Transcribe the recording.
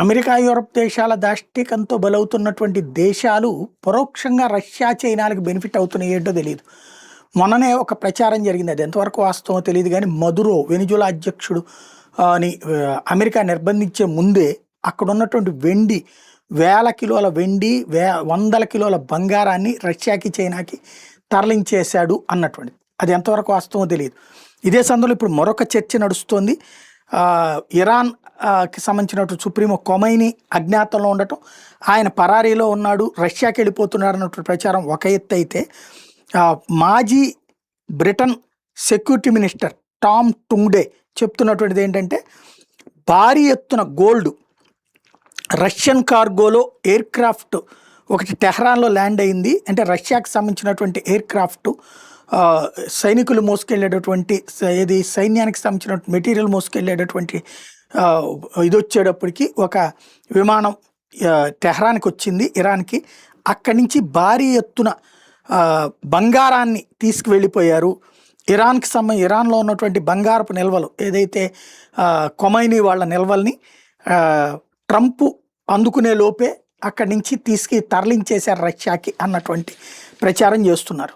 America, Europe దేశాల దాష్టీకంతో బలవుతున్నటువంటి దేశాలు పరోక్షంగా రష్యా, చైనాలకు బెనిఫిట్ అవుతున్నాయి ఏంటో తెలియదు. మొన్ననే ఒక ప్రచారం జరిగింది. అది ఎంతవరకు వాస్తవమో తెలియదు కానీ మదురో వెనిజులా అధ్యక్షుడు అని అమెరికా నిర్బంధించే ముందే అక్కడ ఉన్నటువంటి వెండి, వేల కిలోల వెండి, వందల కిలోల బంగారాన్ని రష్యాకి, చైనాకి తరలించేశాడు అన్నటువంటిది. అది ఎంతవరకు వాస్తవమో తెలియదు. ఇదే సందర్భంలో ఇప్పుడు మరొక చర్చ నడుస్తోంది. ఇరాన్ కి సంబంధించినటువంటి సుప్రీమో కొమైనీ అజ్ఞాతంలో ఉండటం, ఆయన పరారీలో ఉన్నాడు, రష్యాకి వెళ్ళిపోతున్నాడు అన్నటువంటి ప్రచారం ఒక ఎత్తు అయితే, మాజీ బ్రిటన్ సెక్యూరిటీ మినిస్టర్ టామ్ టుంగ్డే చెప్తున్నటువంటిది ఏంటంటే, భారీ ఎత్తున గోల్డ్ రష్యన్ కార్గోలో ఎయిర్ క్రాఫ్ట్ ఒకటి టెహ్రాన్లో ల్యాండ్ అయింది. అంటే రష్యాకి సంబంధించినటువంటి ఎయిర్ క్రాఫ్ట్ సైనికులు మోసుకెళ్ళేటటువంటి ఏది సైన్యానికి సంబంధించిన మెటీరియల్ మోసుకెళ్ళేటటువంటి ఇది వచ్చేటప్పటికి ఒక విమానం టెహ్రాన్కి వచ్చింది, ఇరాన్కి. అక్కడి నుంచి భారీ ఎత్తున బంగారాన్ని తీసుకువెళ్ళిపోయారు. ఇరాన్లో ఉన్నటువంటి బంగారపు నిల్వలు ఏదైతే కొమైనీ వాళ్ళ నిల్వల్ని ట్రంప్ అందుకునే లోపే అక్కడి నుంచి తరలించేశారు రష్యాకి అన్నటువంటి ప్రచారం చేస్తున్నారు.